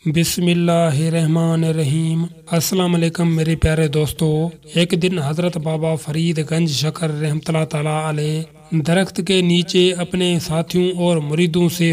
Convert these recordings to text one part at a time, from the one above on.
بسم اللہ الرحمن الرحیم۔ السلام علیکم میرے پیارے دوستو۔ ایک دن حضرت بابا فرید گنج شکر رحمۃ اللہ تعالیٰ علیہ درخت کے نیچے اپنے ساتھیوں اور مریدوں سے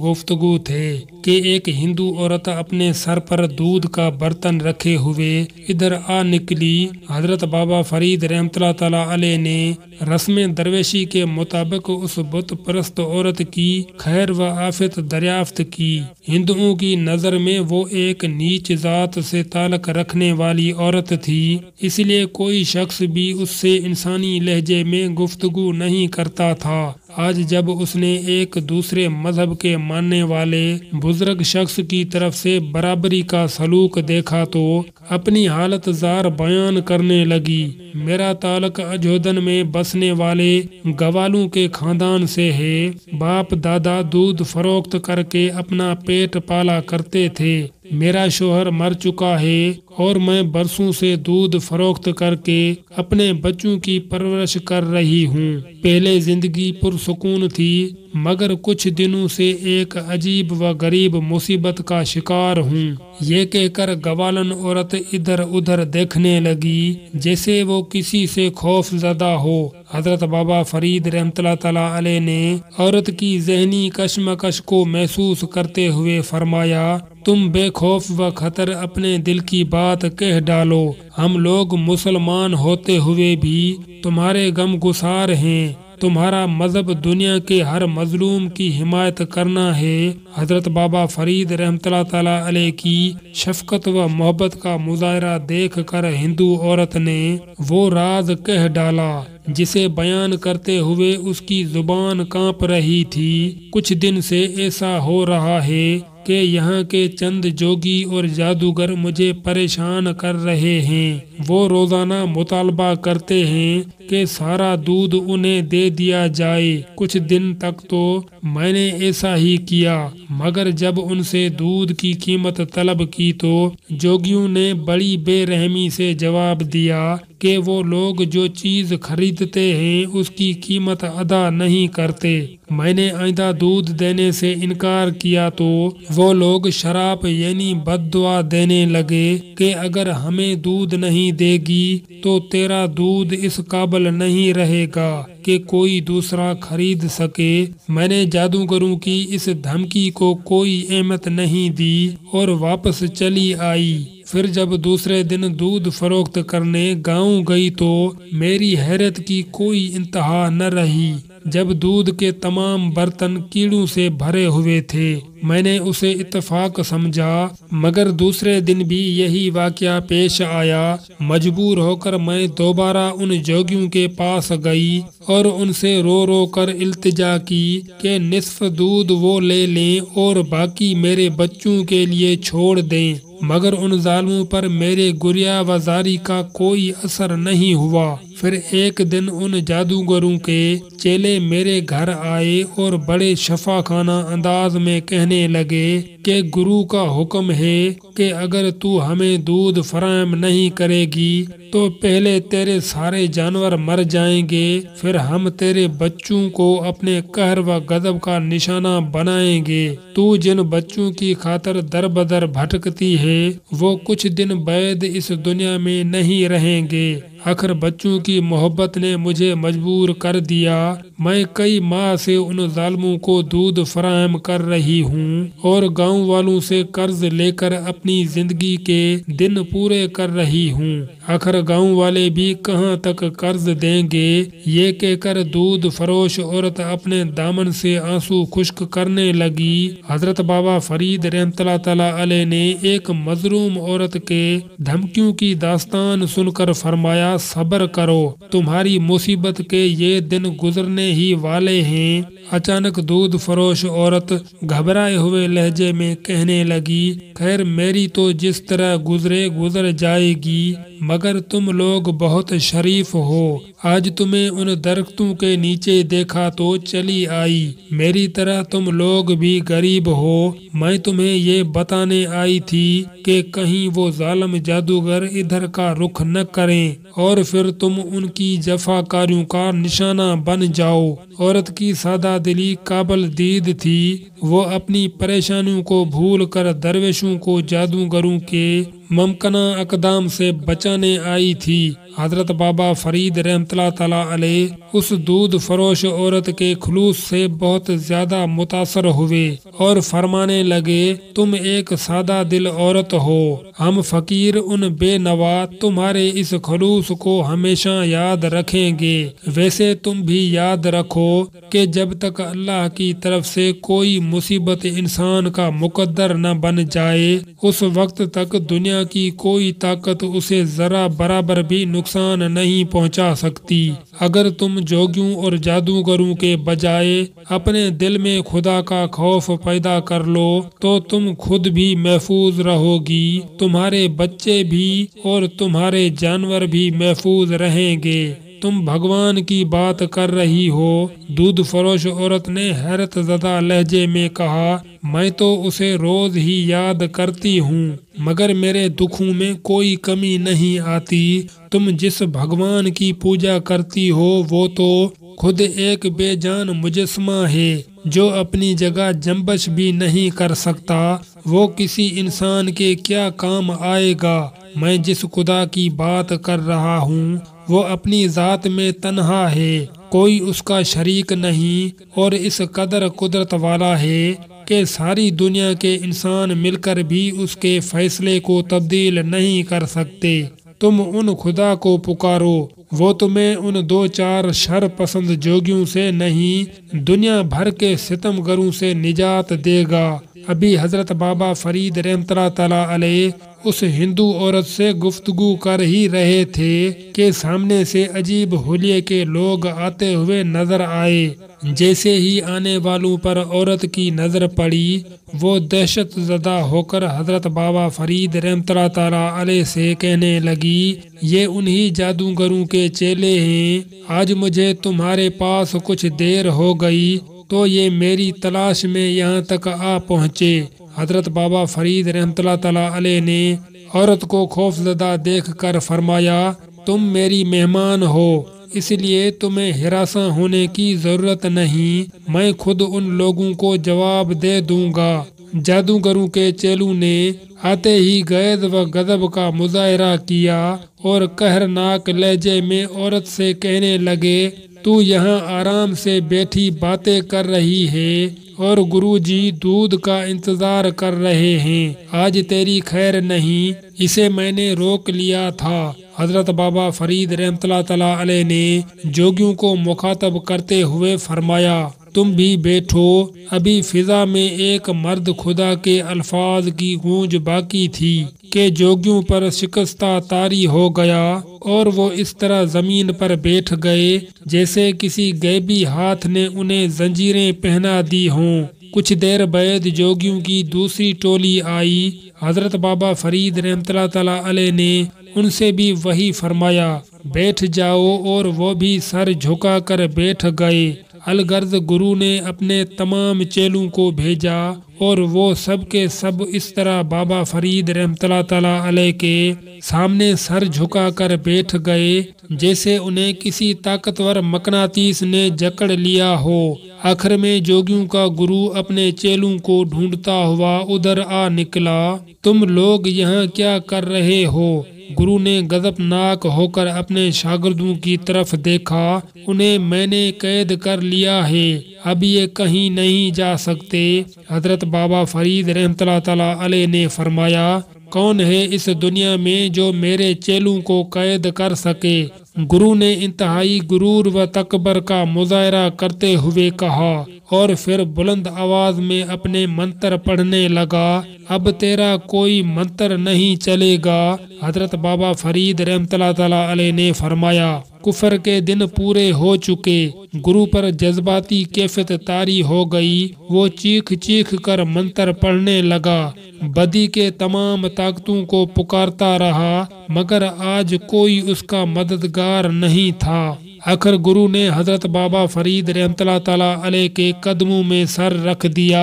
گفتگو تھے کہ ایک ہندو عورت اپنے سر پر دودھ کا برتن رکھے ہوئے ادھر آ نکلی۔ حضرت بابا فرید رحمۃ اللہ تعالیٰ علیہ نے رسم درویشی کے مطابق اس بت پرست عورت کی خیر و آفت دریافت کی۔ ہندوؤں کی نظر میں وہ ایک نیچ ذات سے تعلق رکھنے والی عورت تھی، اس لیے کوئی شخص بھی اس سے انسانی لہجے میں گفتگو نہیں کرتا تھا۔ آج جب اس نے ایک دوسرے مذہب کے ماننے والے بزرگ شخص کی طرف سے برابری کا سلوک دیکھا تو اپنی حالت زار بیان کرنے لگی۔ میرا تعلق اجودن میں بسنے والے گوالوں کے خاندان سے ہے۔ باپ دادا دودھ فروخت کر کے اپنا پیٹ پالا کرتے تھے۔ میرا شوہر مر چکا ہے اور میں برسوں سے دودھ فروخت کر کے اپنے بچوں کی پرورش کر رہی ہوں۔ پہلے زندگی پرسکون تھی، مگر کچھ دنوں سے ایک عجیب و غریب مصیبت کا شکار ہوں۔ یہ کہہ کر گوالن عورت ادھر ادھر دیکھنے لگی جیسے وہ کسی سے خوف زدہ ہو۔ حضرت بابا فرید رحمۃ اللہ تعالیٰ علیہ نے عورت کی ذہنی کشمکش کو محسوس کرتے ہوئے فرمایا، تم بے خوف و خطر اپنے دل کی بات کہہ ڈالو۔ ہم لوگ مسلمان ہوتے ہوئے بھی تمہارے غم گسار ہیں۔ تمہارا مذہب دنیا کے ہر مظلوم کی حمایت کرنا ہے۔ حضرت بابا فرید رحمۃ اللہ تعالیٰ علیہ کی شفقت و محبت کا مظاہرہ دیکھ کر ہندو عورت نے وہ راز کہہ ڈالا جسے بیان کرتے ہوئے اس کی زبان کانپ رہی تھی۔ کچھ دن سے ایسا ہو رہا ہے کہ یہاں کے چند جوگی اور جادوگر مجھے پریشان کر رہے ہیں۔ وہ روزانہ مطالبہ کرتے ہیں کہ سارا دودھ انہیں دے دیا جائے۔ کچھ دن تک تو میں نے ایسا ہی کیا، مگر جب ان سے دودھ کی قیمت طلب کی تو جوگیوں نے بڑی بے رحمی سے جواب دیا کہ وہ لوگ جو چیز خریدتے ہیں اس کی قیمت ادا نہیں کرتے۔ میں نے آئندہ دودھ دینے سے انکار کیا تو وہ لوگ شراپ یعنی بد دعا دینے لگے کہ اگر ہمیں دودھ نہیں دے گی تو تیرا دودھ اس قابل نہیں رہے گا کہ کوئی دوسرا خرید سکے۔ میں نے جادوگروں کی اس دھمکی کو کوئی اہمیت نہیں دی اور واپس چلی آئی۔ پھر جب دوسرے دن دودھ فروخت کرنے گاؤں گئی تو میری حیرت کی کوئی انتہا نہ رہی جب دودھ کے تمام برتن کیڑوں سے بھرے ہوئے تھے۔ میں نے اسے اتفاق سمجھا، مگر دوسرے دن بھی یہی واقعہ پیش آیا۔ مجبور ہو کر میں دوبارہ ان جوگیوں کے پاس گئی اور ان سے رو رو کر التجا کی کہ نصف دودھ وہ لے لیں اور باقی میرے بچوں کے لیے چھوڑ دیں، مگر ان ظالموں پر میرے گریہ و زاری کا کوئی اثر نہیں ہوا۔ پھر ایک دن ان جادوگروں کے چیلے میرے گھر آئے اور بڑے شفاخانہ انداز میں کہنے لگے کہ گرو کا حکم ہے کہ اگر تو ہمیں دودھ فراہم نہیں کرے گی تو پہلے تیرے سارے جانور مر جائیں گے، پھر ہم تیرے بچوں کو اپنے قہر و غضب کا نشانہ بنائیں گے۔ تو جن بچوں کی خاطر در بدر بھٹکتی ہے وہ کچھ دن بعد اس دنیا میں نہیں رہیں گے۔ آخر بچوں کی محبت نے مجھے مجبور کر دیا۔ میں کئی ماہ سے ان ظالموں کو دودھ فراہم کر رہی ہوں اور گاؤں والوں سے قرض لے کر اپنی زندگی کے دن پورے کر رہی ہوں۔ آخر گاؤں والے بھی کہاں تک قرض دیں گے؟ یہ کہہ کر دودھ فروش عورت اپنے دامن سے آنسو خشک کرنے لگی۔ حضرت بابا فرید رحمۃ اللہ تعالیٰ علیہ نے ایک مظلوم عورت کے دھمکیوں کی داستان سن کر فرمایا، صبر کرو، تمہاری مصیبت کے یہ دن گزرنے ہی والے ہیں۔ اچانک دودھ فروش عورت گھبرائے ہوئے لہجے میں کہنے لگی، خیر میری تو جس طرح گزرے گزر جائے گی، مگر تم لوگ بہت شریف ہو، آج تمہیں ان درختوں کے نیچے دیکھا تو چلی آئی، میری طرح تم لوگ بھی غریب ہو۔ میں تمہیں یہ بتانے آئی تھی کہ کہیں وہ ظالم جادوگر ادھر کا رخ نہ کریں اور پھر تم ان کی جفا کاریوں کا نشانہ بن جاؤ۔ عورت کی سادہ دلی قابل دید تھی، وہ اپنی پریشانیوں کو بھول کر درویشوں کو جادوگروں کے ممکنہ اقدام سے بچانے آئی تھی۔ حضرت بابا فرید رحمۃ اللہ تعالی علیہ اس دودھ فروش عورت کے خلوص سے بہت زیادہ متاثر ہوئے اور فرمانے لگے، تم ایک سادہ دل عورت ہو، ہم فقیر ان بے نوا تمہارے اس خلوص کو ہمیشہ یاد رکھیں گے۔ ویسے تم بھی یاد رکھو کہ جب تک اللہ کی طرف سے کوئی مصیبت انسان کا مقدر نہ بن جائے، اس وقت تک دنیا کی کوئی طاقت اسے ذرا برابر بھی نقصان نہیں پہنچا سکتی۔ اگر تم جوگیوں اور جادوگروں کے بجائے اپنے دل میں خدا کا خوف پیدا کر لو تو تم خود بھی محفوظ رہو گی، تمہارے بچے بھی اور تمہارے جانور بھی محفوظ رہیں گے۔ تم بھگوان کی بات کر رہی ہو، دودھ فروش عورت نے حیرت زدہ لہجے میں کہا، میں تو اسے روز ہی یاد کرتی ہوں مگر میرے دکھوں میں کوئی کمی نہیں آتی۔ تم جس بھگوان کی پوجا کرتی ہو وہ تو خود ایک بے جان مجسمہ ہے جو اپنی جگہ جنبش بھی نہیں کر سکتا، وہ کسی انسان کے کیا کام آئے گا۔ میں جس خدا کی بات کر رہا ہوں وہ اپنی ذات میں تنہا ہے، کوئی اس کا شریک نہیں اور اس قدر قدرت والا ہے کہ ساری دنیا کے انسان مل کر بھی اس کے فیصلے کو تبدیل نہیں کر سکتے۔ تم ان خدا کو پکارو، وہ تمہیں ان دو چار شر پسند جوگیوں سے نہیں دنیا بھر کے ستم گروں سے نجات دے گا۔ ابھی حضرت بابا فرید رحمۃ اللہ تعالی علیہ اس ہندو عورت سے گفتگو کر ہی رہے تھے کہ سامنے سے عجیب حلیے کے لوگ آتے ہوئے نظر آئے۔ جیسے ہی آنے والوں پر عورت کی نظر پڑی، وہ دہشت زدہ ہو کر حضرت بابا فرید رحمۃ اللہ تعالی علیہ سے کہنے لگی، یہ انہی جادوگروں کے چیلے ہیں، آج مجھے تمہارے پاس کچھ دیر ہو گئی تو یہ میری تلاش میں یہاں تک آ پہنچے۔ حضرت بابا فرید رحمۃ اللہ تعالی علیہ نے عورت کو خوف زدہ دیکھ کر فرمایا، تم میری مہمان ہو اس لیے تمہیں ہراساں ہونے کی ضرورت نہیں، میں خود ان لوگوں کو جواب دے دوں گا۔ جادوگروں کے چیلوں نے آتے ہی غیظ و غضب کا مظاہرہ کیا اور قہرناک لہجے میں عورت سے کہنے لگے، تو یہاں آرام سے بیٹھی باتیں کر رہی ہے اور گرو جی دودھ کا انتظار کر رہے ہیں، آج تیری خیر نہیں، اسے میں نے روک لیا تھا۔ حضرت بابا فرید رحمۃ اللہ تعالی علیہ نے جوگیوں کو مخاطب کرتے ہوئے فرمایا، تم بھی بیٹھو۔ ابھی فضا میں ایک مرد خدا کے الفاظ کی گونج باقی تھی کہ جوگیوں پر شکستہ طاری ہو گیا اور وہ اس طرح زمین پر بیٹھ گئے جیسے کسی غیبی ہاتھ نے انہیں زنجیریں پہنا دی ہوں۔ کچھ دیر بعد جوگیوں کی دوسری ٹولی آئی، حضرت بابا فرید رحمۃ اللہ تعالی علیہ نے ان سے بھی وہی فرمایا، بیٹھ جاؤ، اور وہ بھی سر جھکا کر بیٹھ گئے۔ الغرض گرو نے اپنے تمام چیلوں کو بھیجا اور وہ سب کے سب اس طرح بابا فرید رحمۃ اللہ تعالی علیہ کے سامنے سر جھکا کر بیٹھ گئے جیسے انہیں کسی طاقتور مقناطیس نے جکڑ لیا ہو۔ آخر میں جوگیوں کا گرو اپنے چیلوں کو ڈھونڈتا ہوا ادھر آ نکلا۔ تم لوگ یہاں کیا کر رہے ہو؟ گرو نے غضبناک ہو کر اپنے شاگردوں کی طرف دیکھا، انہیں میں نے قید کر لیا ہے، اب یہ کہیں نہیں جا سکتے۔ حضرت بابا فرید رحمۃ اللہ تعالی علیہ نے فرمایا، کون ہے اس دنیا میں جو میرے چیلوں کو قید کر سکے؟ گرو نے انتہائی غرور و تکبر کا مظاہرہ کرتے ہوئے کہا اور پھر بلند آواز میں اپنے منتر پڑھنے لگا، اب تیرا کوئی منتر نہیں چلے گا۔ حضرت بابا فرید رحمۃ اللہ تعالی علیہ نے فرمایا، کفر کے دن پورے ہو چکے۔ گرو پر جذباتی کیفیت طاری ہو گئی، وہ چیخ چیخ کر منتر پڑھنے لگا، بدی کے تمام طاقتوں کو پکارتا رہا مگر آج کوئی اس کا مددگار نہیں تھا۔ آخر گرو نے حضرت بابا فرید رحمۃ اللہ تعالیٰ علیہ کے قدموں میں سر رکھ دیا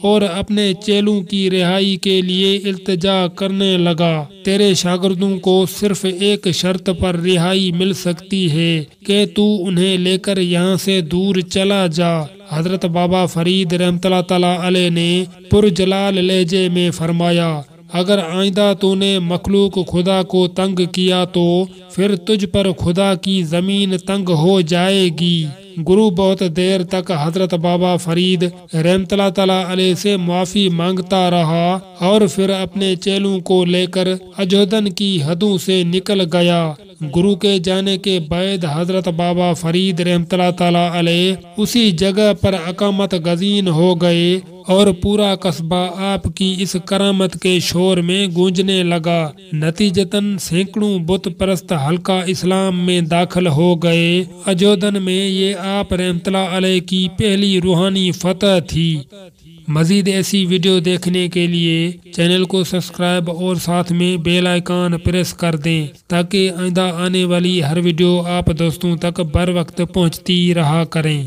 اور اپنے چیلوں کی رہائی کے لیے التجا کرنے لگا۔ تیرے شاگردوں کو صرف ایک شرط پر رہائی مل سکتی ہے کہ تو انہیں لے کر یہاں سے دور چلا جا۔ حضرت بابا فرید رحمۃ اللہ تعالیٰ علیہ نے پرجلال لہجے میں فرمایا، اگر آئندہ تو نے مخلوق خدا کو تنگ کیا تو پھر تجھ پر خدا کی زمین تنگ ہو جائے گی۔ گرو بہت دیر تک حضرت بابا فرید رحمۃ اللہ تعالیٰ علیہ سے معافی مانگتا رہا اور پھر اپنے چیلوں کو لے کر اجودھن کی حدوں سے نکل گیا۔ گرو کے جانے کے بعد حضرت بابا فرید رحمۃ اللہ تعالیٰ علیہ اسی جگہ پر اقامت گزین ہو گئے اور پورا قصبہ آپ کی اس کرامت کے شور میں گونجنے لگا۔ نتیجتاً سینکڑوں بت پرست حلقہ اسلام میں داخل ہو گئے۔ اجودھن میں یہ آپ رحمۃ اللہ علیہ کی پہلی روحانی فتح تھی۔ مزید ایسی ویڈیو دیکھنے کے لیے چینل کو سبسکرائب اور ساتھ میں بیل آئیکن پریس کر دیں تاکہ آئندہ آنے والی ہر ویڈیو آپ دوستوں تک بر وقت پہنچتی رہا کریں۔